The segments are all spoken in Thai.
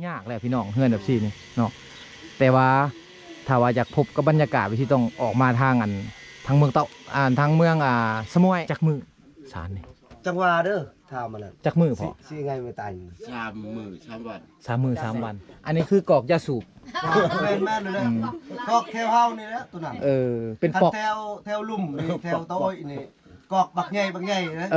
ยากแหละพี่น้องเฮือนแบบซี่นี่เนาะแต่ว่าถ้าว่าอยากพบกับบรรยากาศที่ต้องออกมาทางทางเมืองเตาทางเมืองสมวยจักมือสารนี่จังหวะเด้อถามมันน่ะจักมือพอสิไงไม่ตาย3 มื้อ 3 วัน3 มื้อ 3 วันอันนี้คือกอกยาสูบแม่นเลยนะกอกแถวเฮานี่แหละตัวนั้นเป็นปอกแถวลุ่มนี่แถวโต้ยนี่กอกบักใหญ่นะ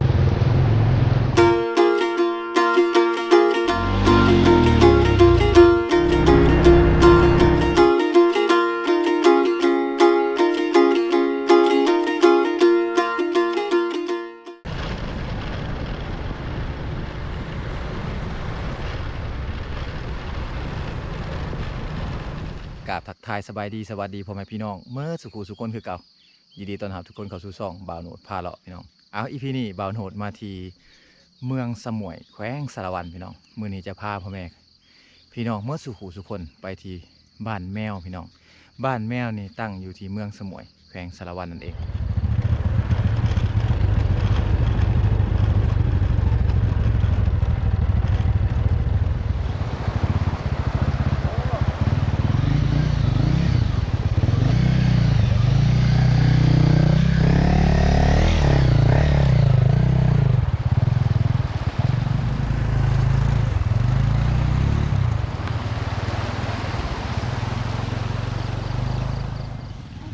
กราบทักทายสบายดีสวัสดีพ่อแม่พี่น้องเมื่อสุขุสุคนคือเก่ายินดีต้อนรับทุกคนเข้าสู่ช่องบ่าวโหนดพาเลาะพี่น้องอีพีนี้บ่าวโหนดมาที่เมืองสมวยแขวงสารวันพี่น้องมื้อนี้จะพาพ่อแม่พี่น้องเมื่อสุขุสุคนไปที่บ้านแมวพี่น้องบ้านแมวนี่ตั้งอยู่ที่เมืองสมวยแขวงสารวันนั่นเอง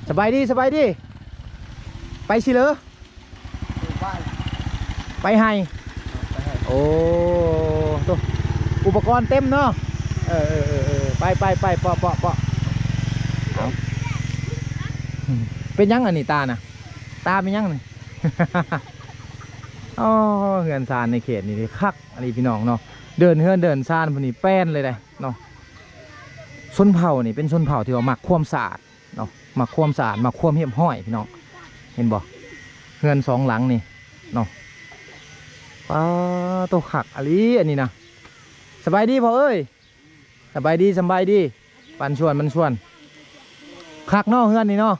สบายดีไปสิเหรอไปให้โอ้ตัวอุปกรณ์เต็มเนาะไปปอเอาเป็นยังอันนี้ตานะตาเป็นยังนี่ อ๋อเฮือนซานในเขตนี่คักอันนี้พี่น้องเนาะเดินเฮือนเดินซานพวกนี้แป้นเลยเลยเนาะชนเผ่านี่เป็นชนเผ่าที่ว่ามักความสะอาดเนาะมาความสะอาดมาความเหี่ยมห้อยพี่น้องเห็นบ่เฮือนสองหลังนี่เนาะตัวขักอะไรอันนี้นะสบายดีพ่อเอ้ยสบายดีปันชวนมันชวนขักเนาะเฮือนนี่เนาะ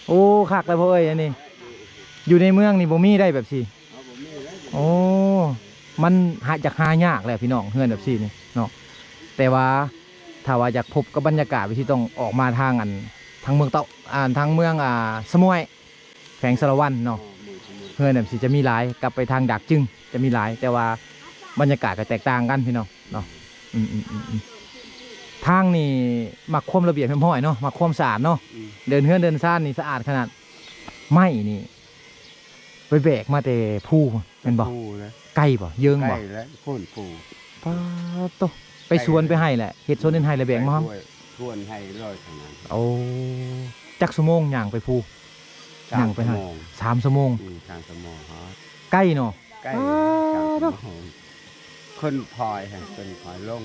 โอ้ขักเลยพ่อเอ้ยอันนี้อยู่ในเมืองนี่บ่มีได้แบบสิโอ้มันหายากแหละพี่น้องเฮือนแบบสินี่เนาะแต่ว่าถ้าว่าอยากพบกับบรรยากาศที่ต้องออกมาทางทางเมืองเตาทางเมืองสมวยแขวงสารวันเนาะเฮือนแบบสิจะมีหลายกลับไปทางดักจึงจะมีหลายแต่ว่าบรรยากาศก็แตกต่างกันพี่น้องเนาะทางนี่มักความระเบียบเรียบร้อยเนาะมักความสะอาดเนาะเดินเฮือนเดินซ่านนี่สะอาดขนาดไม่นี่ไปแบกมาแต่ผู้เป็นบ่ไก่บ่เยิงบ่ ไก่และพ่นปู ป้าโตไปสวนไปให้แหละเฮ็ดสวนเดินให้เลยแบกมาครับ ทวนให้ร้อยเท่านั้น โอ้จักชั่วโมงย่างไปภูย่างไปให้3 ชั่วโมง3 ชั่วโมงฮะ ใกล้เนาะ ใกล้3 ชั่วโมงขึ้นพลอยฮะขึ้นพลอยลง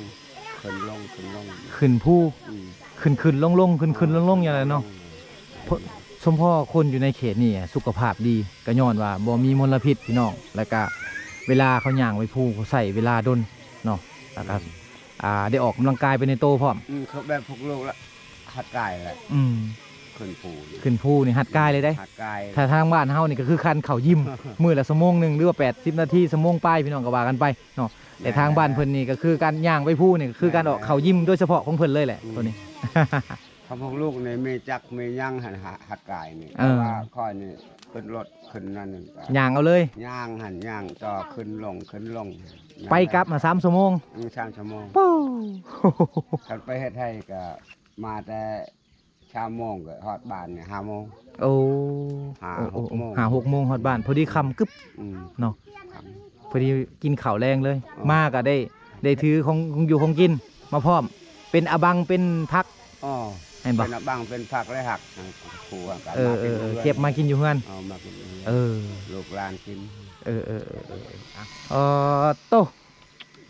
ขึ้นภูขึ้นลงอย่างไรเนาะสมพ่อคนอยู่ในเขตนี่สุขภาพดีก็ย้อนว่าบ่มีมลพิษพี่น้องแล้วก็เวลาเขาย่างไปภูเขาใส่เวลาดนเนาะแล้วก็ได้ออกกำลังกายไปในโตพร้อมเขาแบบพวกลูกละหัดกายแหละขึ้นภูนี่หัดกายเลยได้หัดกายถ้าทางบ้านเฮานี่ก็คือคันเข่ายิม มื้อละ1 ชั่วโมงหรือว่า80 นาที1 ชั่วโมงไปพี่น้องก็ว่ากันไปเนาะแต่ทางบ้านเพิ่นนี่ก็คือการย่างไปภูนี่ก็คือการออกเข่ายิมโดยเฉพาะของเพิ่นเลยแหละตัวนี้ พวกลูกในเมจักเมย่างหัดกายนี่ว่าค่อยนี่ขึ้นรถขึ้นนั่นย่างเอาเลยย่างหันย่างต่อขึ้นลงไปกลับมา3 ชั่วโมง3 ชั่วโมงคันไปเฮ็ดให้ก็มาแต่3 โมงก็ฮอดบ้านเนี่ย5 โมงโอ้6 โมง6 โมงฮอดบ้านพอดีค่ำกึบเนาะพอดีกินข้าวแรงเลยมาก็ได้ถือของอยู่ของกินมาพร้อมเป็นอบังเป็นพักเป็นบังเป็นผักและหักขู่กันเก็บมากินอยู่เพื่อนมากินลูกหลานกินโต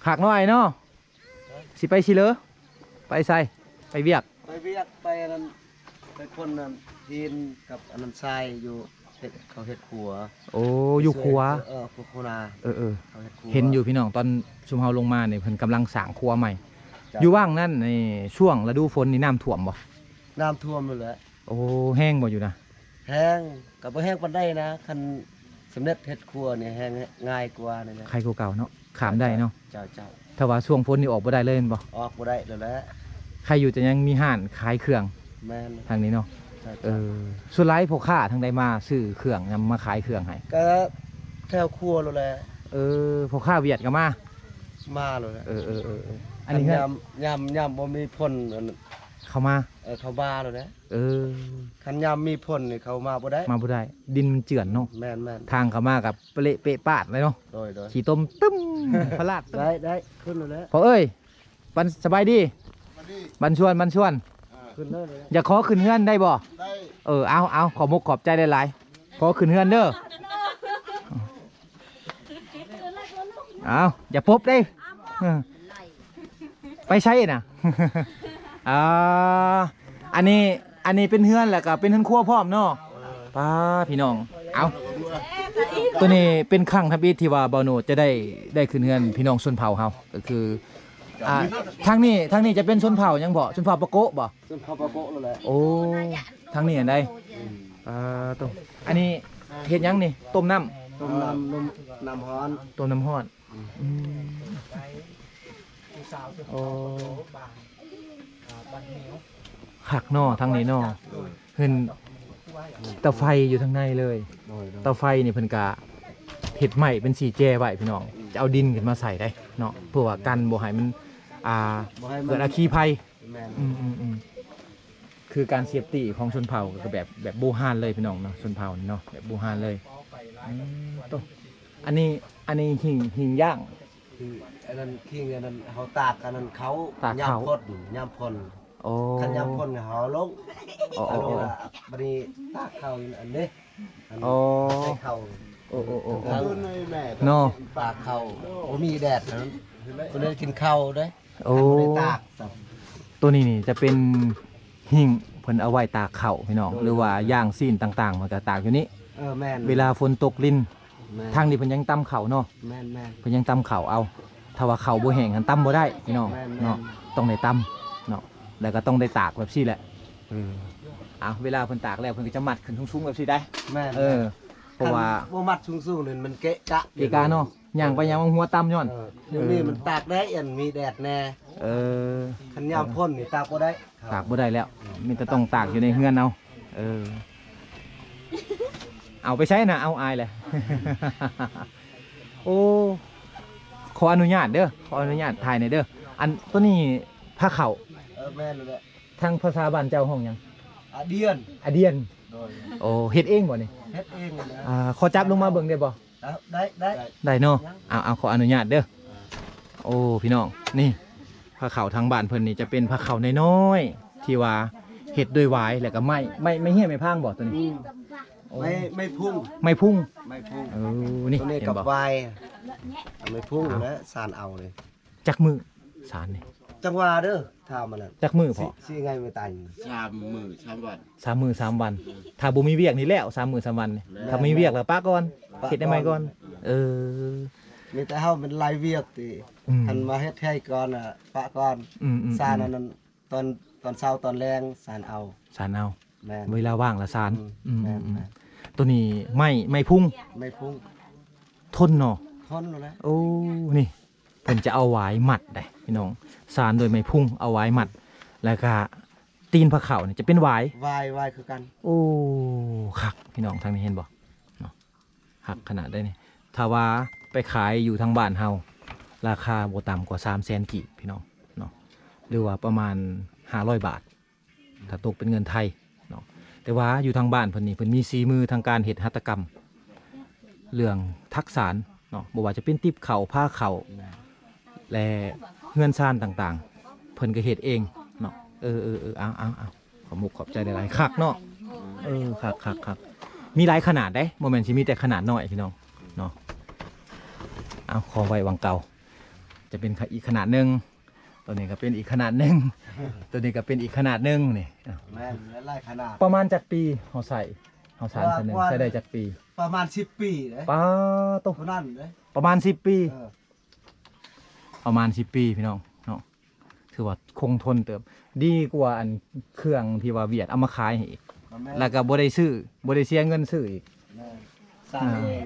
ขากน้อยเนาะสิไปสิเลอไปใส่ไปเวียกไปนั่นไปคนนั่นทีนกับอันนั้นทรายอยู่เขาเฮ็ดครัวโอ้อยู่ครัวครัวนาเห็นอยู่พี่น้องตอนชุมเฮาลงมาเนี่ยเพิ่นกำลังสร้างครัวใหม่อยู่ว่างนั่นในช่วงฤดูฝนนี่น้ำท่วมบ่น้ำท่วมเลยแหละโอ้แห้งบ่อยู่นะแห้งกับบ่แห้งปานใดนะคัน สำเร็จเฮ็ดครัวนี่แฮงง่ายกว่านี่นะ ใครกว่าเก่าเนาะขามได้เนาะ เจ้า ถ้าว่าช่วงฝนนี่ออกบ่ได้เลยแม่นบ่ ออกบ่ได้แล้วแหละ ใครอยู่แต่ยังมีห้านขายเครื่อง แม่น ทางนี้เนาะ เจ้า ส่วนหลายพวกค้าทางใดมาซื้อเครื่องนำมาขายเครื่องให้ ก็แถวครัวแล้วแหละ พวกค้าเวียดก็มา มาแล้วแหละ อันนี้เฮือน ยามบ่มีพ่นอัน เข้ามา เขาบ้าแล้วแหละ คันยามมีพ่นนี่เขามาบ่ได้ มาบ่ได้ดินมันเจือนเนาะ แม่น ทางเข้ามากับเปะเปะปาดเลยเนาะ โดย ขี่ต้มตึ้ม พลาดตึ้ม ได้ขึ้นแล้วแหละ พอเอ้ยบันสบายดีบันชวนขึ้นแล้วแหละ อยากขอขึ้นเฮือนได้บ่ ได้ เอาขอมกขอบใจหลายๆขอขึ้นเฮือนเด้อเอาอย่าพบเด้ไปใช่น่ะ อันนี้เป็นเฮือนแหละก็เป็นเฮือนครัวพร้อมเนาะป้าพี่น้องเอาตัวนี้เป็นครั้งทับอีที่ว่าบาวโนจะได้ขึ้นเฮือนพี่น้องชนเผ่าเฮาก็คือทางนี้จะเป็นชนเผ่ายังบ่ชนเผ่าปะโกะบ่ จนเข้าปะโกะแล้วแหละ โอ้ทางนี้อันใดต้มอันนี้เฮ็ดหยังนี่ต้มน้ำ ต้มน้ำฮ้อน ต้มน้ำร้อนโอ้หักนอทางนี้นอเห็นเตาไฟอยู่ทางในเลยเตาไฟนี่เพิ่นกะเห็ดใหม่เป็นสีแจไว้พี่น้องจะเอาดินขึ้นมาใส่ได้เนาะเพื่อว่ากันบ่ให้มันเกิดอัคคีภัย แม่น คือการเซฟตี้ของชนเผ่าก็แบบโบราณเลยพี่น้องเนาะชนเผ่านี่เนาะแบบโบราณเลยต้อันนี้หิงย่าง คืออันนั้นคิงอันนั้นเขาตากอันนั้นเขา ตาก ยาม เขา พ่นยามพ่น โอ้ คันยามพ่นเขาลง โอ้ อันนี้ละบัดนี้ตากเขาอันนี้อัน โอ้ ใส่เขา โอ้ ทั้ง เนาะ ตากเขาบ่มีแดดนั้นก็เลยกินข้าวได้ โอ้ บ่ได้ตากครับ ตัวนี้นี่จะเป็นหิงเพิ่นเอาไว้ตากข้าวพี่น้องหรือว่าย่างซีนต่างๆมันก็ตากอยู่นี้ แม่น เวลาฝนตกลิ้น แม่น ทางนี้เพิ่นยังตำข้าวเนาะ แม่น เพิ่นยังตำข้าวเอาถ้าว่าข้าวบ่แห้งหันตำบ่ได้พี่น้อง แม่น เนาะต้องได้ตำเนาะแล้วก็ต้องได้ตากแบบซี่แหละเวลาเพิ่นตากแล้วเพิ่นก็จะมัดขึ้นสูงๆแบบซี่ได้ แม่น เพราะว่า บ่มัดสูงๆนี่มันเกะกะ เกกาเนาะย่างไปย่างมาหัวตำย้อน เดี๋ยวนี้มันตากได้อันมีแดดแน่ เออ คันยามพ่นนี่ตากบ่ได้ ตากบ่ได้แล้วมีแต่ต้องตากอยู่ในเฮือนเอาเอาไปใช้นะเอาอายเลย โอ้ขออนุญาตเด้อขออนุญาตถ่ายหน่อยเด้ออันตัวนี้ผ้าเข่า แม่นเลยแหละ ทางภาษาบ้านเจ้าห้องหยัง อาเดียน อาเดียน โดย โอ้เฮ็ดเองบ่นี่ เฮ็ดเองนะ ขอจับลงมาเบิ่งได้บ่ ได้ ได้เนาะเอาขออนุญาตเด้อโอ้พี่น้องนี่ผ้าเข่าทางบ้านเพิ่นนี่จะเป็นผ้าเข่าน้อยๆที่ว่าเฮ็ดด้วยหวายแล้วก็ไม่เหี้ยไม่พางบ่ตัวนี้โอ้ ไม่พุ่ง ไม่พุ่ง ไม่พุ่ง นี่ ตัวนี้ เห็น กับ บ่ วายไม่พุ่งนะสารเอาเลย จักมือสารนี่ จังหวะเด้อถามมันน่ะ จักมือพอ สิไงไม่ตาย 3 มื้อ 3 วัน 3 มื้อ 3 วัน ถ้าบ่มีเวียกนี่แล้ว3 มื้อ 3 วันนี่ถ้ามีเวียกแล้วป้าก่อนเฮ็ดได้ไหมก่อน มีแต่เฮาเป็นลายเวียกติคันมาเฮ็ดให้ก่อนปะก่อนสารนั้นตอนเช้าตอนแรงสารเอา สารเอา แม่น เวลาว่างละสาร แม่น ตัวนี้ไม่พุ่ง ไม่พุ่ง ทนเนาะ ทนแล้วนะ โอ้นี่เพิ่นจะเอาหวายหมัดได้พี่น้องสารโดยไม่พุ่งเอาหวายหมัด แล้วก็ตีนพระเข่าเนี่ยจะเป็นหวาย วายคือกัน โอ้คักพี่น้องทางนี้เห็นบ่เนาะคักขนาดได้นี่ถ้าว่าไปขายอยู่ทางบ้านเฮาราคาบ่ต่ำกว่า300,000กีบพี่น้องเนาะหรือว่าประมาณ500 บาท ถ้าตกเป็นเงินไทยเนาะแต่ว่าอยู่ทางบ้านเพิ่นนี่เพิ่นมีสีมือทางการเฮ็ดหัตถกรรมเรื่องทักษานเนาะบ่ว่าจะเป็นติบเข่าผ้าเข่าและเงินซ่านต่างๆ เพิ่นก็เฮ็ดเองเนาะเอาขอมุกขอบใจหลายๆคักเนาะคักมีหลายขนาดได้โมเมนต์ที่มีแต่ขนาดน้อยพี่น้องเนาะเอาขอไว้วางเก่าจะเป็นอีกขนาดหนึ่งตัวนี้ก็เป็นอีกขนาดหนึ่งตัวนี้ก็เป็นอีกขนาดหนึ่งนี่ แม่นและหลายขนาด ประมาณจากปีเขาสารคนหนึ่งใช้ได้จากปี ประมาณ10 ปีเด้ ป้าโต เท่านั้นเด้ ประมาณ10 ปี เออ ประมาณ10 ปีพี่น้องเนาะถือว่าคงทนเติบดีกว่าอันเครื่องที่ว่าเวียดเอามาขายให้อีก แม่น แล้วก็บ่ได้ซื้อบ่ได้เสียเงินซื้ออีก แม่น สร้างเอง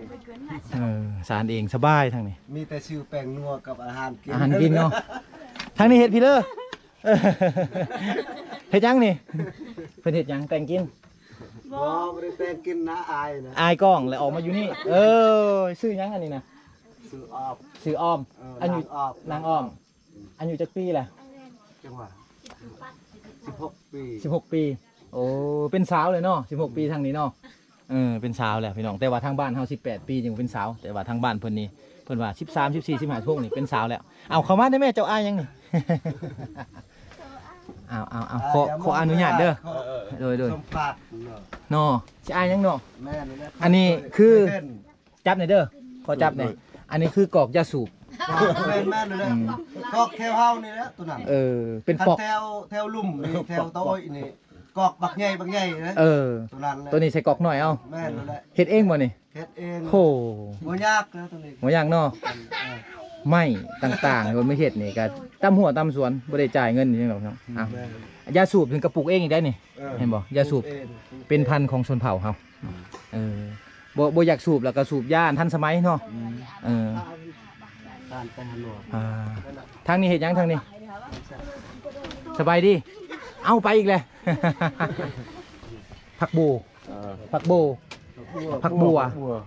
สารเองสบายทางนี้ มีแต่ชื่อแป้งนัวกับอาหารกิน อาหารกินเนาะทางนี้เฮ็ดพี่เลอเฮ็ดยังนี่เพิ่นเฮ็ดยังแต่งกิน บ่บ่ได้แต่งกินนะอายนะ อายกล้องแล้วออกมาอยู่นี่ซื้อยังอันนี้นะ ซื้อออบ ซื้ออ้อม อันนี้ออบ นางอ้อมอายุจักปีแหละ จังหวะ16 ปี 16 ปี โอ้เป็นสาวเลยเนาะ16 ปีทางนี้เนาะเป็นสาวแหละพี่น้องแต่ว่าทางบ้านเฮา18 ปียังเป็นสาวแต่ว่าทางบ้านเพิ่นนี่เพิ่นว่า13 14 15พวกนี่เป็นสาวแล้วเอาเข้ามาได้แม่เจ้าอายยังนี่ เอาขออนุญาตเด้อโดย สมผัสเนาะ เนาะสิอายยังเนาะ แม่นี่แหละ อันนี้คือ เล่น จับหน่อยเด้อขอจับหน่อยอันนี้คือกอกยาสูบ แม่นี่แหละกอกแถวเฮานี่แหละตัวนั้น เป็น คัน ปอก แถวลุ่มนี่แถวโต้ยนี่กอกบักใหญ่นะ ตัวนั้นแหละ ตัวนี้ใส่กอกหน่อยเอา แม่นี่แหละ เฮ็ดเองบ่นี่ เฮ็ดเอง โห บ่ยากแล้วตัวนี้ บ่อย่างเนาะไม้ต่างๆบ่ไม่เฮ็ดนี่ก็ตำหัวตำสวนบ่ได้จ่ายเงินจังดอกเนาะอ้าวยาสูบถึงกระปุกเองอีกได้นี่ เห็นบ่ยาสูบ เป็นพันธุ์ของชนเผ่าเฮาบ่อยากสูบแล้วก็สูบยาอันทันสมัยเนาะการแต่งหนวด ทางนี้เฮ็ดหยังทางนี้สบายดีเอาไปอีกเลย ผักบัวผักบัว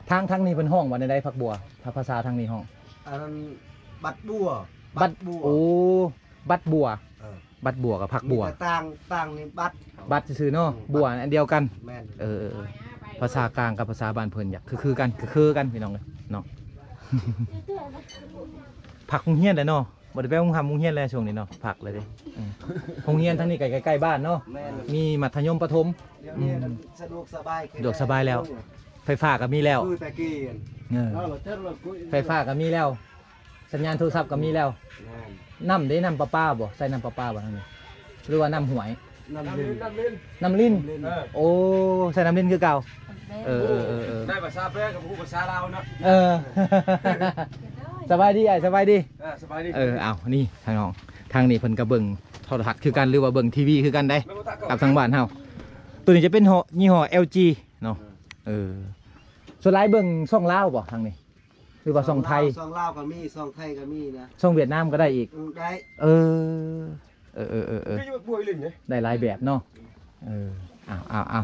ทางนี้เป็นห้องว่าในใดผักบัวถ้าภาษาทางนี้ห้อง อันนั้นบัดบัว โอ้บัดบัวบัดบัวกับผักบัว มีแต่ต่างนี่บัดซื่อๆเนาะบัวอันเดียวกัน แม่น ภาษากลางกับภาษาบ้านเพิ่นอยากคือกันพี่น้องเลยเนาะ ผักฮงเฮียนเลยเนาะบ่ได้ไปฮงเฮียนแล้วช่วงนี้เนาะผักเลยเด้ฮงเฮียนทางนี้ใกล้ๆบ้านเนาะ แม่น มีมัธยมประถม เดี๋ยวนี้สะดวกสบาย สะดวกสบายแล้ว ไฟฟ้าก็มีแล้ว คือแต่กี้ ไฟฟ้าก็มีแล้ว สัญญาณโทรศัพท์ก็มีแล้ว แม่น น้ำได้น้ำประปาบ่ใส่น้ำประปาบ่ทางนี้หรือว่าน้ำหวย น้ำลิ้น น้ำลิ้น ลิ้น โอ้ใส่น้ำลิ้นคือเก่าได้ภาษาแปลกับผู้ภาษาลาวเนาะ สบายดีสบายดี สบายดี เอานี่ทางน้องทางนี้เพิ่นก็เบิ่งโทรทัศน์คือกันหรือว่าเบิ่งทีวีคือกันได้กับทางบ้านเฮาตัวนี้จะเป็นยี่ห้อ LG เนาะส่วนหลายเบิ่งช่องลาวบ่ทางนี้หรือว่าช่องไทย ช่องลาวก็มีช่องไทยก็มีนะ ช่องเวียดนามก็ได้อีก ได้ ได้หลายแบบเนาะเอา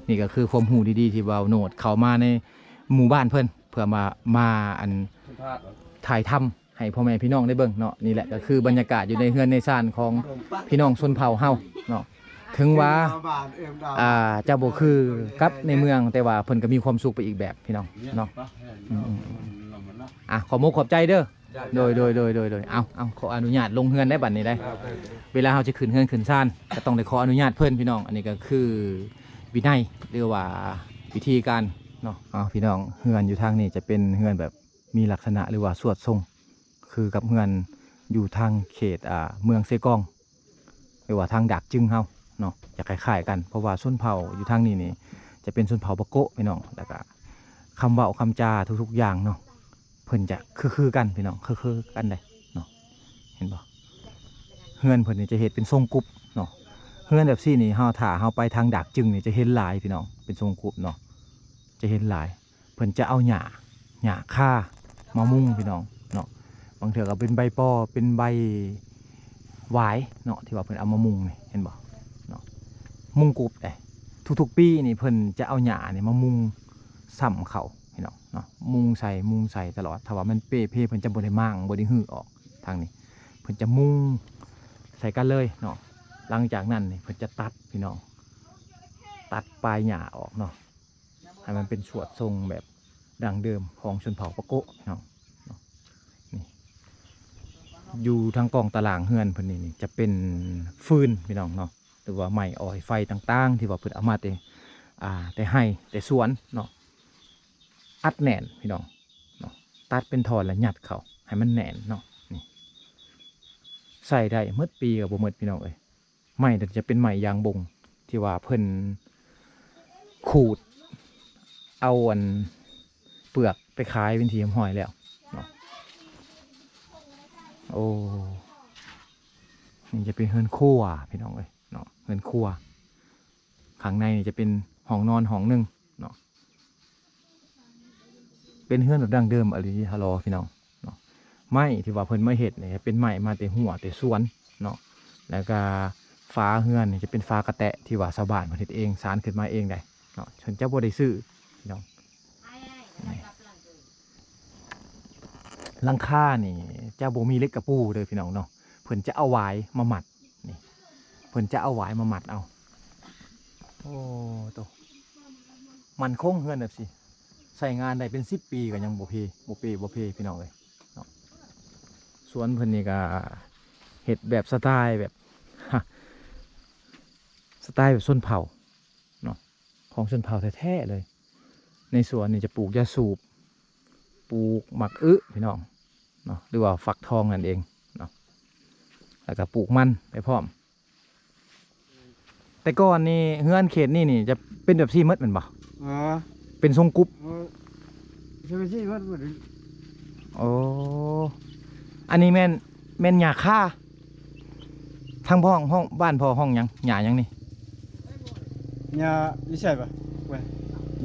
นี่ก็คือความหูดีๆที่เบาโหนดเข้ามาในหมู่บ้านเพิ่นเพื่อมาอันถ่ายทำให้พ่อแม่พี่น้องได้เบิ่งเนาะนี่แหละก็คือบรรยากาศอยู่ในเฮือนในซ่านของพี่น้องชนเผ่าเฮาเนาะถึงว่าเจ้าบ่คือกับในเมืองแต่ว่าเพิ่นก็มีความสุขไปอีกแบบพี่น้องเนาะขอมุกขอบใจเด้อโดยเอาขออนุญาตลงเฮือนได้บัดนี้ได้เวลาเราจะขึ้นเฮือนขึ้นซ่านก็ต้องได้ขออนุญาตเพิ่นพี่น้องอันนี้ก็คือวินัยหรือว่าวิธีการเนาะพี่น้องเฮือนอยู่ทางนี้จะเป็นเฮือนแบบมีลักษณะหรือว่าสวดทรงคือกับเฮือนอยู่ทางเขตเมืองเซกองหรือว่าทางดักจึงเฮาเนาะจะคล้ายๆกันเพราะว่าชนเผ่าอยู่ทางนี้นี่จะเป็นชนเผ่าบะโกะพี่น้องแล้วก็คำเว้าคำจาทุกๆอย่างเนาะเพิ่นจะคือกันพี่น้องคือกันเลยเนาะเห็นบ่เฮือนเพิ่นนี่จะเฮ็ดเป็นทรงกรุ๊ปเนาะเฮือนแบบซี่นี่เฮาถ้าเฮาไปทางดักจึงนี่จะเห็นหลายพี่น้องเป็นทรงกรุ๊ปเนาะจะเห็นหลายเพิ่นจะเอาหญ้าค่ามามุงพี่น้องเนาะบางเถื่อก็เป็นใบปอเป็นใบหวายเนาะที่ว่าเพิ่นเอามามุงนี่เห็นบ่เนาะมุงกรุ๊ปได้ทุกๆปีนี่เพิ่นจะเอาหญ้านี่มามุงซ้ำเขาพี่น้องเนาะมุงใส่ตลอดถ้าว่ามันเป้เพิ่นจะบ่ได้มั่งบ่ได้หื้อออกทางนี้เพิ่นจะมุงใส่กันเลยเนาะหลังจากนั้นนี่เพิ่นจะตัดพี่น้องตัดปลายหญ้าออกเนาะให้มันเป็นสวดทรงแบบดังเดิมของชนเผ่าปะโกะเนาะนี่อยู่ทางกองตารางเฮือนเพิ่นนี่จะเป็นฟืนพี่น้องเนาะหรือว่าไม้อ้อยไฟต่างๆที่ว่าเพิ่นเอามาแต่ให้แต่สวนเนาะอัดแหน่นพี่น้องเนาะตัดเป็นทอนแล้วยัดเข้าให้มันแหน่นเนาะนี่ใส่ได้เมื่อปีกับบ่เมื่อพี่น้องเอ้ยไม้จะเป็นไม้ยางบงที่ว่าเพิ่นขูดเอาเปลือกไปขายเป็นทีมหอยแล้วเนาะโอ้นี่จะเป็นเฮือนครัวพี่น้องเอ้ยเนาะเฮือนครัวข้างในนี่จะเป็นห้องนอนห้องนึงเนาะ เป็นเฮือนแบบดั้งเดิมอะไรที่ฮัลโหลพี่น้องเนาะไม้ที่ว่าเพิ่นไม่เห็ดเนี่ยเป็นไม้มาแต่หัวแต่สวนเนาะแล้วก็ฟ้าเฮือนนี่จะเป็นฟ้ากระแตะที่ว่าชาวบ้านเพิ่นเฮ็ดเองสารขึ้นมาเองได้เนาะฉันจะบ่ได้ซื้อพี่น้องหลังคานี่เจ้าบ่มีเหล็กกระปูเลยพี่น้องเนาะเพิ่นจะเอาหวายมาหมัดนี่เพิ่นจะเอาหวายมาหมัดเอาโอ้โตมันคงเฮือนแบบสิใช้งานได้เป็น10 ปีก็ยังบ่เพพี่น้องเลยเนาะสวนเพิ่นนี่ก็เฮ็ดแบบสไตล์แบบสไตล์แบบชนเผ่าเนาะของชนเผ่าแท้ๆเลยในสวนนี่จะปลูกยาสูบปลูกหมักพี่น้องเนาะหรือว่าฟักทองนั่นเองเนาะแล้วก็ปลูกมันไปพร้อมแต่ก่อนนี่เฮือนเขตนี่จะเป็นแบบซี่มดเหมือนบ่ อ๋อ เป็นทรงกรุ๊ป ใช่ไหมที่มัน โอ้อันนี้แม่นหญ้าค่าทางห้องบ้านพ่อห้องหยังหญ้าหยังนี่ เนี่ยนี่ใช่ปะ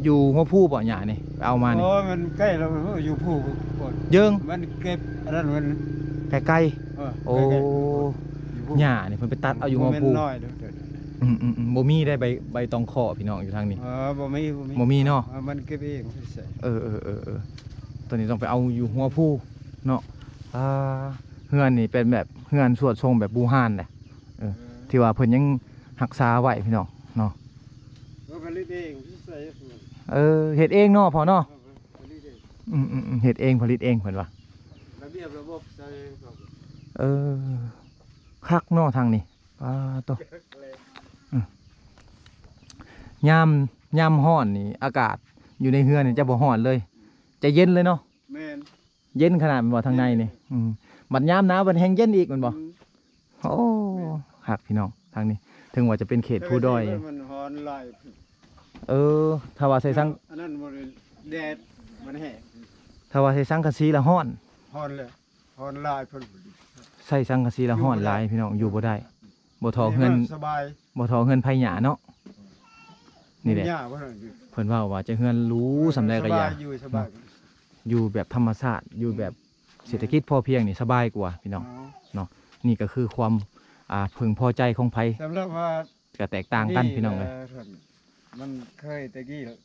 อยู่หัวผู้บ่หญ้านี่ไปเอามานี่ โอ้มันใกล้เราอยู่ผู้คน เยิง มันเก็บอันนั้นมัน ใกล้ๆโอ้หญ้านี่เพิ่นไปตัดเอาอยู่หัวผู้ น้อยเด้อ บ่มีได้ใบตองคอพี่น้องอยู่ทางนี้ บ่มี บ่มีเนาะ มันเก็บเองใส่ ตอนนี้ต้องไปเอาอยู่หัวผู้เนาะเฮือนนี่เป็นแบบเฮือนสวดทรงแบบบูฮานแหละที่ว่าเพิ่นยังรักษาไว้พี่น้องเนาะ ผลิตเองใส่ เฮ็ดเองเนาะพอเนาะเฮ็ดเองผลิตเองเพิ่นว่า ระเบียบระบบใส่ คักเนาะทางนี้โตยามร้อนนี่อากาศอยู่ในเฮือนนี่จะบ่ร้อนเลยจะเย็นเลยเนาะ แม่น เย็นขนาดมันบ่ทางในนี่บัดยามหนาวบัดแห้งเย็นอีกมันบ่โอ้คักพี่น้องทางนี้ถึงว่าจะเป็นเขตผู้ด้อย มันฮ้อนหลาย ถ้าว่าใส่สัง อันนั้นบ่แดดมันแห้ง ถ้าว่าใส่สังกะสีละร้อน ฮ้อนเลยฮ้อนหลายเพิ่น ใส่สังกะสีละร้อนหลายพี่น้องอยู่บ่ได้บ่ทอเฮือน สบาย บ่ทอเฮือนไผหญ้าเนาะนี่แหละ หญ้าบ่นั่น เพิ่นว่าว่าจะเฮือนรู้สำาใดก็อย่า อยู่สบาย อยู่แบบธรรมชาติอยู่แบบเศรษฐกิจพอเพียงนี่สบายกว่าพี่น้องนี่ก็คือความพึงพอใจของไผ สำหรับว่า ก็แตกต่างกันพี่น้องเลย มันเคยตะกี้แล้ว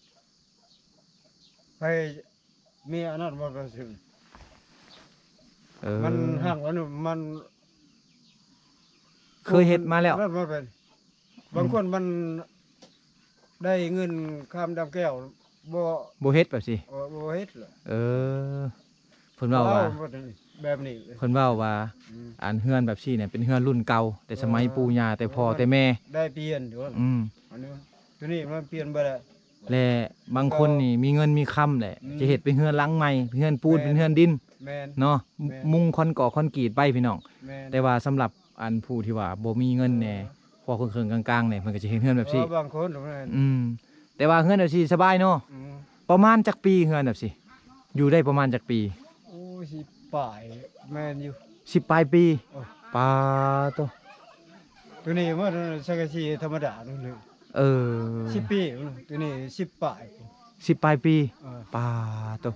ไปมีอันนั้นบ่ก็สิมันห่างวันมัน เคยเฮ็ดมาแล้ว นั่นบ่เป็นบางคนมันได้เงินข้ามดำแก้วบ่ เฮ็ดแบบสิ บ่เฮ็ดล่ะ เพิ่นเว้าว่า แบบนี้เลย เพิ่นเว้าว่าอันเฮือนแบบซี่เนี่ยเป็นเฮือนรุ่นเก่าแต่สมัยปู่ย่าแต่พ่อแต่แม่ ได้เปลี่ยนอยู่ว่าอันนี้ตัวนี้มันเปลี่ยนบ่ได้ และบางคนนี่มีเงินมีคำแหละจะเฮ็ดเป็นเฮือนหลังใหม่เป็นเฮือนปูนเป็นเฮือนดิน แม่น เนาะมุงคอนก่อคอนกรีตไปพี่น้อง แม่น แต่ว่าสำหรับอันผู้ที่ว่าบ่มีเงินแหน่พอเครื่องๆกลางๆเนี่ยเพิ่นก็จะเฮ็ดเฮือนแบบซี่ บางคนแม่น แต่ว่าเฮือนแบบซี่สบายเนาะประมาณจักปีเฮือนแบบซี่อยู่ได้ประมาณจักปี โอ้ยสิป่ายแม่นอยู่ 10 ปลายปีปาโต ตัวนี้มันสังกะสีธรรมดานู่นเลย 10 ปีตัวนี้10ป่าย 10 ปลายปีปาโต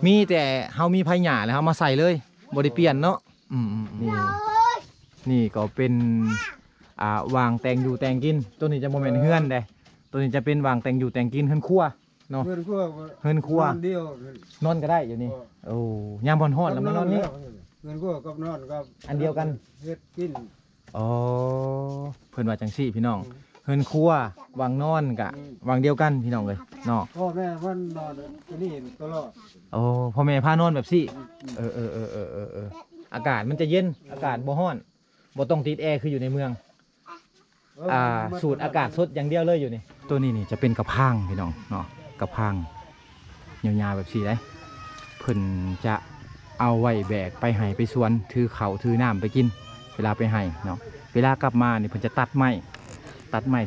มีแต่เฮามีไผหญ้าแล้วเฮามาใส่เลยบ่ได้เปลี่ยนเนาะนี่ก็เป็นวางแต่งอยู่แต่งกินตัวนี้จะบ่แม่นเฮือนเด้ตัวนี้จะเป็นวางแต่งอยู่แต่งกินเฮือนครัวเนาะ เฮือนครัว เฮือนครัว เดียวน อนก็ได้อยู่นี่โอ้ยามร้อนๆแล้วมานอนนี่ เฮือนครัวกับนอนกับ อันเดียวกัน เฮ็ดกิน อ๋อเพิ่นว่าจังซี่พี่น้องเฮือนครัววางนอนกะวางเดียวกันพี่น้องเลยเนาะ พ่อแม่มันนอนตัวนี้ตลอด โอ้พ่อแม่พานอนแบบซี่อากาศมันจะเย็นอากาศบ่ร้อนบ่ต้องติดแอร์คืออยู่ในเมืองสูดอากาศสดอย่างเดียวเลยอยู่นี่ตัวนี้นี่จะเป็นกระพังพี่น้องเนาะกระพังยาวๆแบบซี่ได้เพิ่นจะเอาไว้แบกไปให้ไปสวนถือข้าวถือน้ำไปกินเวลาไปให้เนาะเวลากลับมานี่เพิ่นจะตัดไม้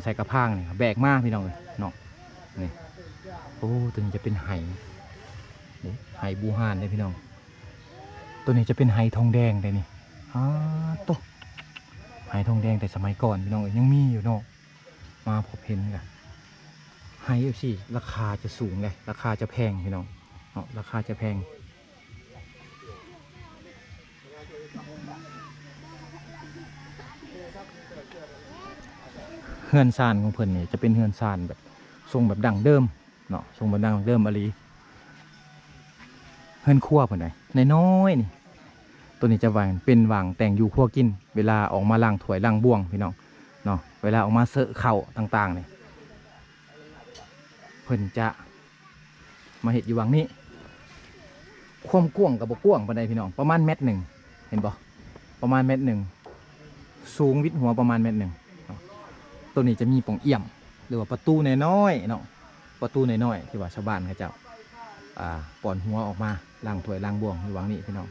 ใส่กระพังนี่แบกมาพี่น้องเลยเนาะนี่โอ้ตัวนี้จะเป็นไหไหบูฮานเลยพี่น้องตัวนี้จะเป็นไหทองแดงเลยนี่โตไหทองแดงแต่สมัยก่อนพี่น้องยังมีอยู่เนาะมาพบเห็นกันไหสิราคาจะสูงเลยราคาจะแพงพี่น้อง เนาะราคาจะแพงเฮือนซานของเพิ่นนี่จะเป็นเฮือนซานแบบทรงแบบดั้งเดิมเนาะทรงแบบดั้งเดิมอลีเฮือนครัวเพิ่นไหนน้อยๆนี่ตัวนี้จะวางเป็นวางแต่งอยู่ครัวกินเวลาออกมาล้างถ้วยล้างบ่วงพี่น้องเนาะเวลาออกมาเสอะเข่าต่างๆนี่เพิ่นจะมาเห็ดอยู่วางนี้ความกว้างกับบกว้างปานใดพี่น้องประมาณ1 เมตรเห็นบ่ประมาณ1 เมตรสูงวิดหัวประมาณ1 เมตรตัวนี้จะมีป่องเอี่ยมหรือว่าประตูน้อยๆเนาะประตูน้อยๆที่ว่าชาวบ้านเขาเจ้าป่อนหัวออกมาล้างถ้วยล้างบ่วงอยู่วางนี้พี่น้อง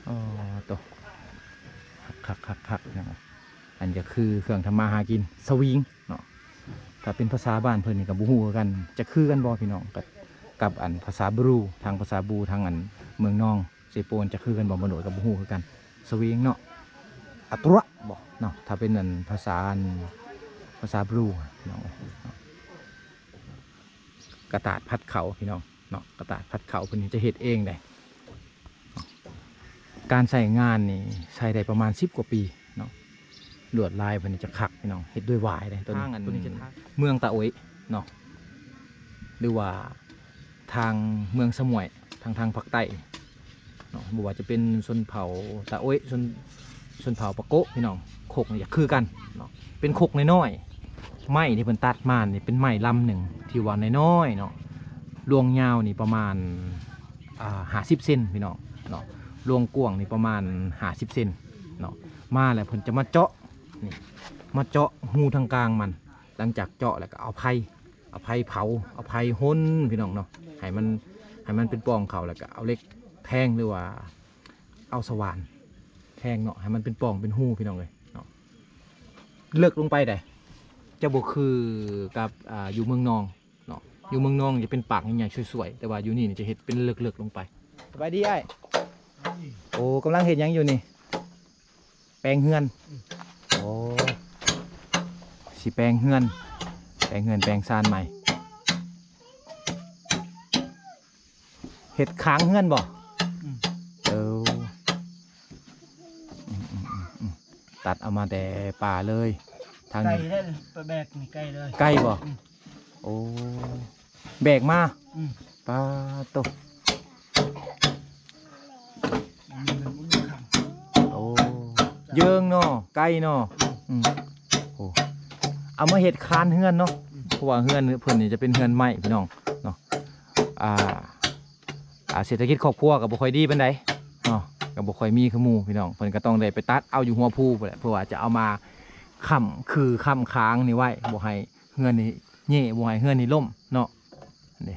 อ๋อตัวคักนะครับอันจะคือเครื่องทำมาหากินสวิงเนาะถ้าเป็นภาษาบ้านเพิ่นนี่กับบูฮูกันจะคือกันบ่พี่น้องกับอันภาษาบรูทางภาษาบูทางอันเมืองนองเซโปนจะคือกันบ่บ่โดดกับบูฮูคือกันสวิงเนาะอัตระบ่เนาะถ้าเป็นอันภาษาบรูเนาะกระตาดพัดเขาพี่น้องเนาะกระตาดพัดเขาเพิ่นจะเฮ็ดเองได้การใส่งานนี่ใช้ได้ประมาณ10 กว่าปีเนาะลวดลายเพิ่นจะคักพี่น้องเฮ็ดด้วยหวายได้ตัวนี้จะเมืองตะโอยเนาะหรือว่าทางเมืองสมวยทางภาคใต้เนาะบ่ว่าจะเป็นชนเผ่าตะโอยชนเผ่าปะโกะพี่น้องโคกนี่อยากคือกันเนาะเป็นโคกน้อยๆไม้ที่เพิ่นตัดมานี่เป็นไม้ลำหนึ่งที่ว่าน้อยๆเนาะรวงยาวนี่ประมาณ50 เซนพี่น้องเนาะรวงกว้างนี่ประมาณ50 เซนเนาะมาแล้วเพิ่นจะมาเจาะนี่มาเจาะหูทางกลางมันหลังจากเจาะแล้วก็เอาไผ่เผาเอาไผ่ห้นพี่น้องเนาะให้มันเป็นปล่องเขาแล้วก็เอาเหล็กแทงหรือว่าเอาสว่านแทงเนาะให้มันเป็นปล่องเป็นหูพี่น้องเลยเนาะเลิกลงไปได้จะบ่คือกับอยู่เมืองนองเนาะอยู่เมืองนองจะเป็นปากใหญ่ๆสวยๆแต่ว่าอยู่นี่จะเห็ดเป็นเลิกๆลงไปสบายดีไอ้โอ้กำลังเห็ดยังอยู่นี่แปลงเฮือนโอ้สิแปลงเฮือนแปลงซานใหม่เห็ดค้างเฮือนบ่ตัดเอามาแต่ป่าเลยทางนี้ ไก่ได้ไปแบกนี่ไก่เลย ไก่บ่โอ้แบกมาปลาตกโอ้เยิงเนาะไก่เนาะโอ้เอามาเห็ดคานเฮือนเนาะเพราะว่าเฮือนเพิ่นนี่จะเป็นเฮือนไม้พี่น้องเนาะเศรษฐกิจครอบครัวกับบ่ค่อยดีปานใดเนาะกับบ่ค่อยมีคือหมู่พี่น้องเพิ่นก็ต้องได้ไปตัดเอาอยู่หัวภูพุ่นแหละเพื่อว่าจะเอามาค้ำค้างนี่ไว้บ่ให้เฮือนนี่เย่บ่ให้เฮือนนี่ล่มเนาะนี่